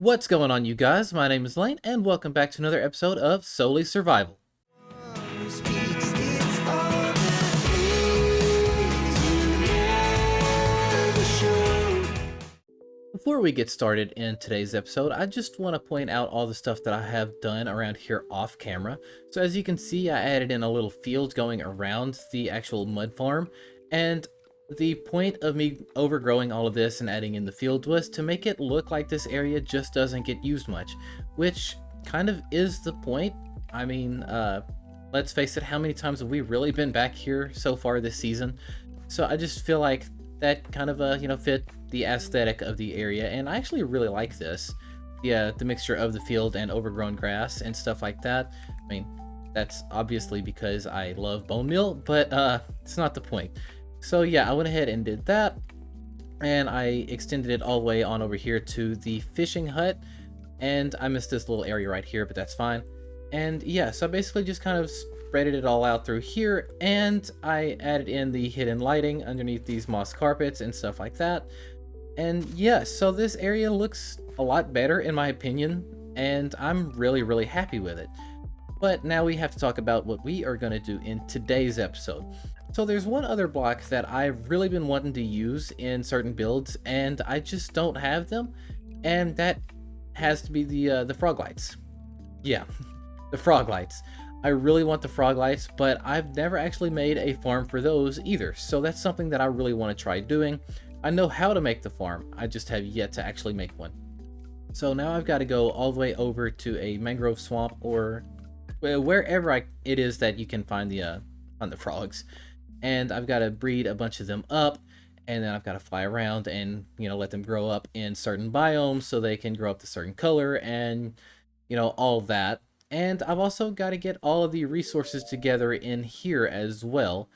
What's going on, you guys? My name is Lane, and welcome back to another episode of Solely Survival. Before we get started in today's episode, I just want to point out all the stuff that I have done around here off camera. So as you can see, I added in a little field going around the actual mud farm, and the point of me overgrowing all of this and adding in the field was to make it look like this area just doesn't get used much, which kind of is the point. I mean, let's face it, how many times have we really been back here so far this season? So I just feel like that kind of fit the aesthetic of the area, and I actually really like this. Yeah, the mixture of the field and overgrown grass and stuff like that. I mean, that's obviously because I love bone meal, but it's not the point. So yeah, I went ahead and did that, and I extended it all the way on over here to the fishing hut, and I missed this little area right here, but that's fine. And yeah, so I basically just kind of spreaded it all out through here, and I added in the hidden lighting underneath these moss carpets and stuff like that. And yeah, so this area looks a lot better in my opinion, and I'm really happy with it. But now we have to talk about what we are going to do in today's episode. So there's one other block that I've really been wanting to use in certain builds, and I just don't have them, and that has to be the Froglights. Yeah, the Froglights. I really want the Froglights, but I've never actually made a farm for those either, so that's something that I really want to try doing. I know how to make the farm, I just have yet to actually make one. So now I've got to go all the way over to a mangrove swamp, or wherever it is that you can find the frogs, and I've got to breed a bunch of them up, and then I've got to fly around and let them grow up in certain biomes so they can grow up to certain color, and all that. And I've also got to get all of the resources together in here as well.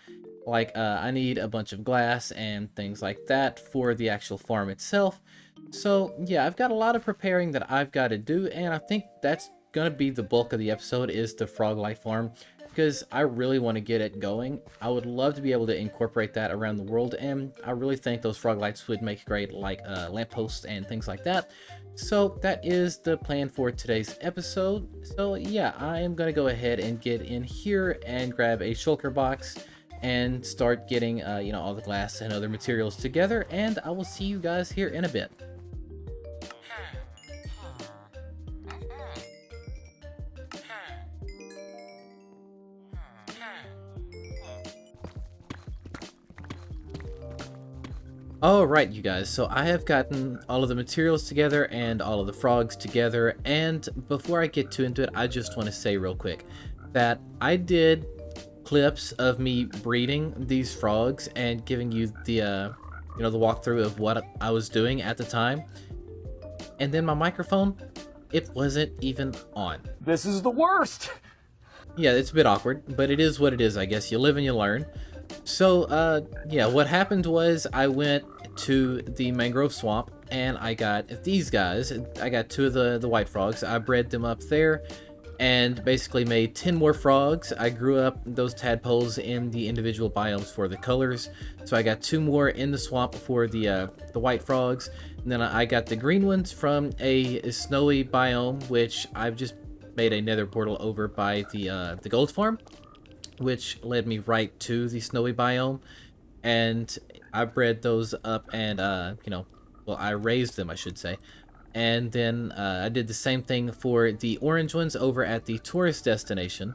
Like I need a bunch of glass and things like that for the actual farm itself. So yeah, I've got a lot of preparing that I've got to do, and I think that's gonna be the bulk of the episode, is the Froglight farm, because I really want to get it going. I would love to be able to incorporate that around the world, and I really think those Froglights would make great like lampposts and things like that. So that is the plan for today's episode. So yeah, I am gonna go ahead and get in here and grab a shulker box and start getting all the glass and other materials together, and I will see you guys here in a bit. Alright, you guys, so I have gotten all of the materials together and all of the frogs together, and before I get too into it, I just want to say real quick that I did clips of me breeding these frogs and giving you the the walkthrough of what I was doing at the time, and then my microphone, it wasn't even on. This is the worst! Yeah, it's a bit awkward, but it is what it is, I guess. You live and you learn. So yeah, what happened was I went to the mangrove swamp and I got these guys. I got two of the white frogs. I bred them up there and basically made 10 more frogs. I grew up those tadpoles in the individual biomes for the colors, so I got 2 more in the swamp for the white frogs, and then I got the green ones from a snowy biome, which I've just made a nether portal over by the gold farm, which led me right to the snowy biome, and I bred those up, and well, I raised them, I should say. And then I did the same thing for the orange ones over at the tourist destination.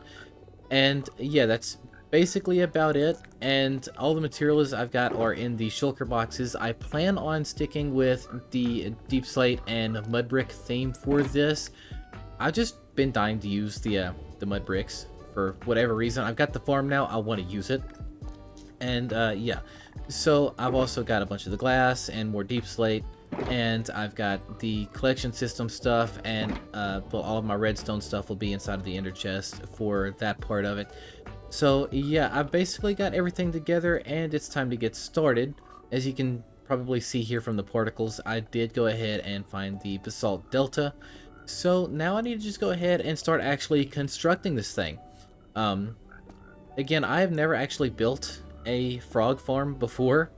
And yeah, that's basically about it. And all the materials I've got are in the shulker boxes. I plan on sticking with the deep slate and mud brick theme for this. I've just been dying to use the mud bricks for whatever reason. I've got the farm now, I want to use it. And yeah, so I've also got a bunch of the glass and more deep slate, and I've got the collection system stuff, and well, all of my redstone stuff will be inside of the ender chest for that part of it. So yeah, I've basically got everything together, and it's time to get started. As you can probably see here from the particles, I did go ahead and find the basalt delta. So now I need to just go ahead and start actually constructing this thing. Again, I have never actually built a frog farm before,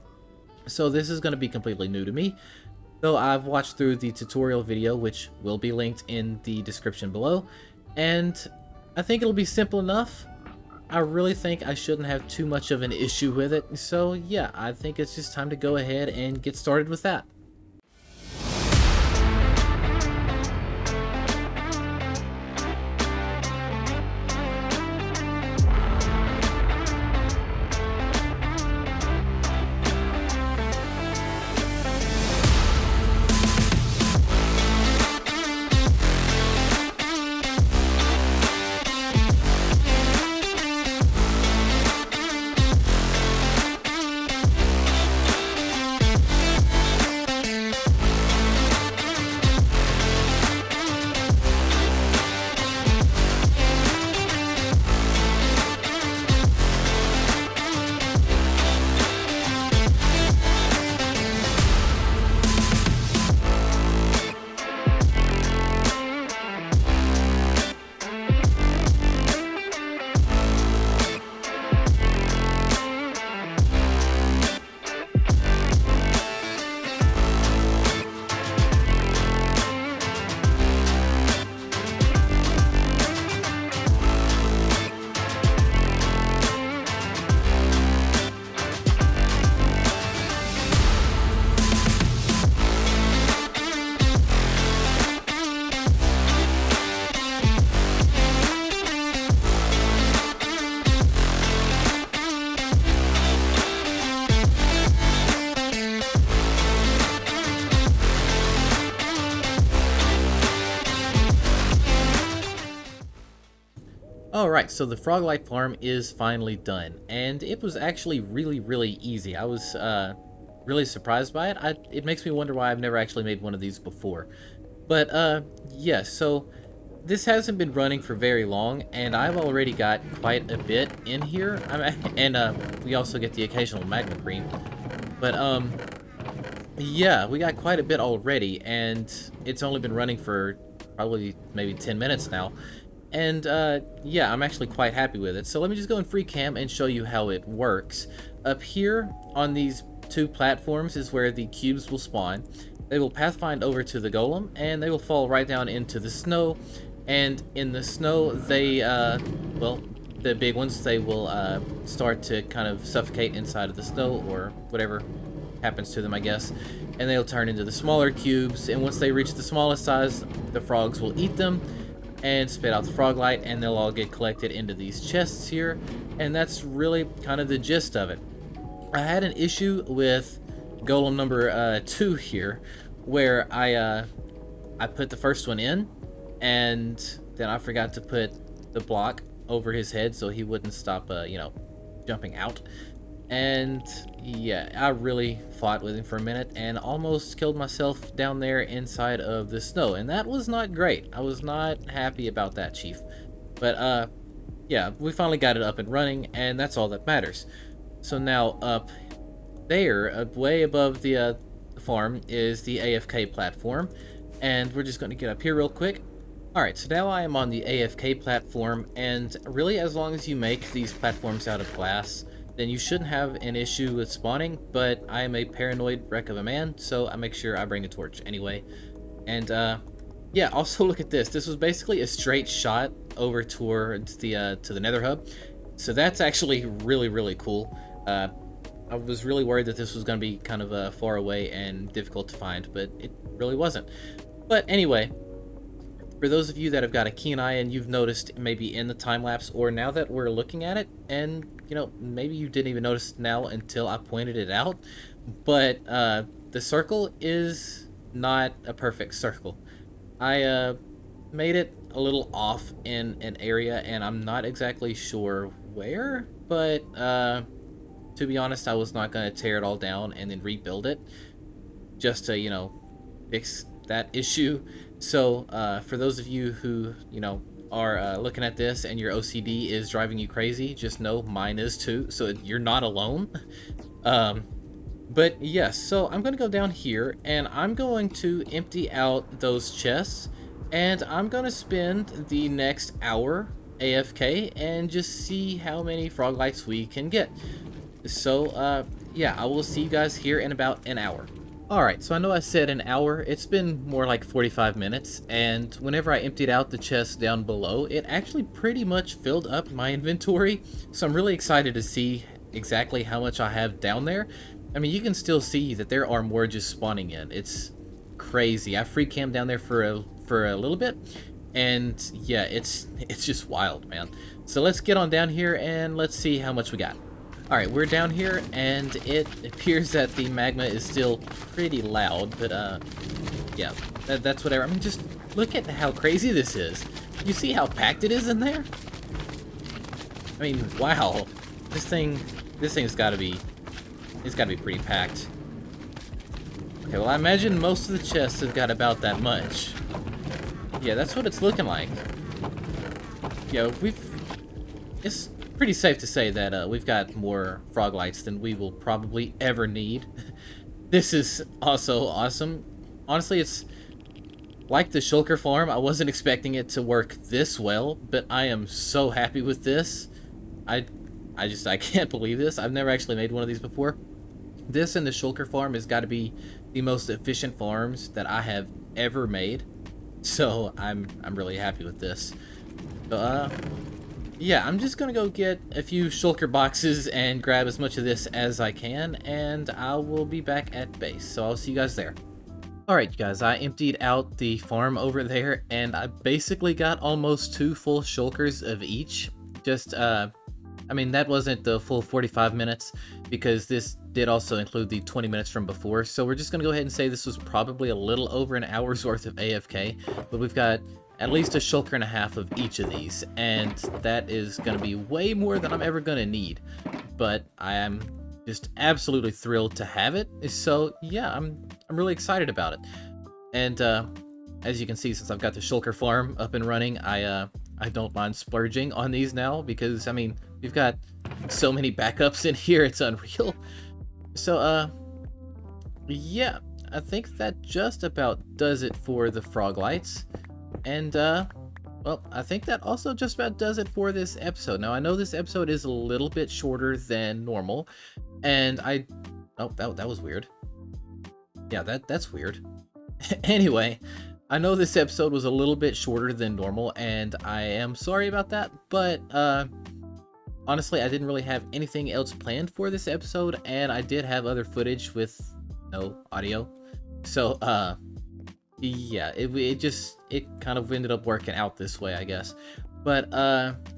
so this is going to be completely new to me. So I've watched through the tutorial video, which will be linked in the description below, and I think it'll be simple enough. I really think I shouldn't have too much of an issue with it, so yeah, I think it's just time to go ahead and get started with that. Alright, so the Froglight farm is finally done, and it was actually really easy. I was really surprised by it. It makes me wonder why I've never actually made one of these before. But yeah, so this hasn't been running for very long, and I've already got quite a bit in here. And we also get the occasional magma cream. But yeah, we got quite a bit already, and it's only been running for probably maybe 10 minutes now. And yeah, I'm actually quite happy with it. So let me just go in free cam and show you how it works. Up here on these two platforms is where the cubes will spawn. They will pathfind over to the golem, and they will fall right down into the snow. And in the snow, they, well, the big ones, they will start to kind of suffocate inside of the snow, or whatever happens to them, I guess. And they'll turn into the smaller cubes, and once they reach the smallest size, the frogs will eat them and spit out the froglight, and they'll all get collected into these chests here, and that's really kind of the gist of it. I had an issue with golem number 2 here, where I put the first one in, and then I forgot to put the block over his head so he wouldn't stop, you know, jumping out. And yeah, I really fought with him for a minute and almost killed myself down there inside of the snow, and that was not great. I was not happy about that, Chief. But yeah, we finally got it up and running, and that's all that matters. So now up there, way above the farm, is the AFK platform, and we're just going to get up here real quick. Alright, so now I am on the AFK platform, and really as long as you make these platforms out of glass, then you shouldn't have an issue with spawning. But I am a paranoid wreck of a man, so I make sure I bring a torch anyway. And yeah, also look at this. This was basically a straight shot over towards the to the nether hub, so that's actually really cool. I was really worried that this was going to be kind of far away and difficult to find, but it really wasn't. But anyway, for those of you that have got a keen eye and you've noticed maybe in the time lapse, or now that we're looking at it, and you know, maybe you didn't even notice now until I pointed it out, but the circle is not a perfect circle. I made it a little off in an area, and I'm not exactly sure where, but to be honest, I was not going to tear it all down and then rebuild it just to, you know, fix that issue. So for those of you who, you know, are looking at this and your OCD is driving you crazy, just know mine is too, so you're not alone. But yes, so I'm going to go down here, and I'm going to empty out those chests, and I'm going to spend the next hour AFK and just see how many froglights we can get. So yeah, I will see you guys here in about an hour. Alright, so I know I said an hour, it's been more like 45 minutes, and whenever I emptied out the chest down below, it actually pretty much filled up my inventory, so I'm really excited to see exactly how much I have down there. I mean, you can still see that there are more just spawning in. It's crazy. I free cammed down there for a little bit, and yeah, it's just wild, man. So let's get on down here and let's see how much we got. Alright, we're down here, and it appears that the magma is still pretty loud, but, yeah, that's whatever. I mean, just look at how crazy this is. You see how packed it is in there? I mean, wow. This thing's gotta be, it's gotta be pretty packed. Okay, well, I imagine most of the chests have got about that much. Yeah, that's what it's looking like. Yeah, it's pretty safe to say that we've got more Froglights than we will probably ever need. This is also awesome. Honestly, it's like the shulker farm. I wasn't expecting it to work this well, but I am so happy with this. I can't believe this. I've never actually made one of these before. This and the shulker farm has got to be the most efficient farms that I have ever made. So I'm really happy with this. So, yeah, I'm just gonna go get a few shulker boxes and grab as much of this as I can, and I will be back at base. So I'll see you guys there. Alright, you guys, I emptied out the farm over there, and I basically got almost 2 full shulkers of each. Just, I mean, that wasn't the full 45 minutes, because this did also include the 20 minutes from before, so we're just gonna go ahead and say this was probably a little over an hour's worth of AFK, but we've got at least a shulker and a half of each of these, and that is going to be way more than I'm ever going to need, but I am just absolutely thrilled to have it. So yeah, I'm really excited about it. And as you can see, since I've got the shulker farm up and running, I don't mind splurging on these now, because I mean, we've got so many backups in here, it's unreal. So yeah, I think that just about does it for the Froglights. And, well, I think that also just about does it for this episode. Now, I know this episode is a little bit shorter than normal, and oh, that was weird. Yeah, that's weird. Anyway, I know this episode was a little bit shorter than normal, and I am sorry about that, but, honestly, I didn't really have anything else planned for this episode, and I did have other footage with no audio. So, yeah, it kind of ended up working out this way, I guess. But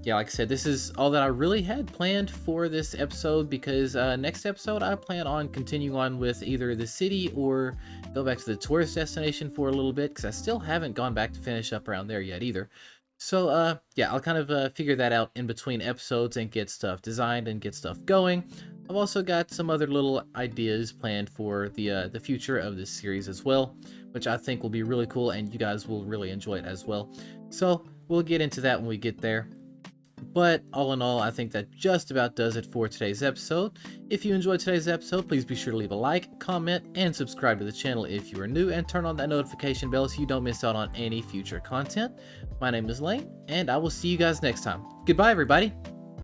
yeah, like I said, this is all that I really had planned for this episode, because next episode I plan on continuing on with either the city or go back to the tourist destination for a little bit, because I still haven't gone back to finish up around there yet either. So yeah, I'll kind of figure that out in between episodes and get stuff designed and get stuff going. I've also got some other little ideas planned for the future of this series as well, which I think will be really cool, and you guys will really enjoy it as well. So we'll get into that when we get there. But all in all, I think that just about does it for today's episode. If you enjoyed today's episode, please be sure to leave a like, comment, and subscribe to the channel if you are new, and turn on that notification bell so you don't miss out on any future content. My name is Lane, and I will see you guys next time. Goodbye, everybody!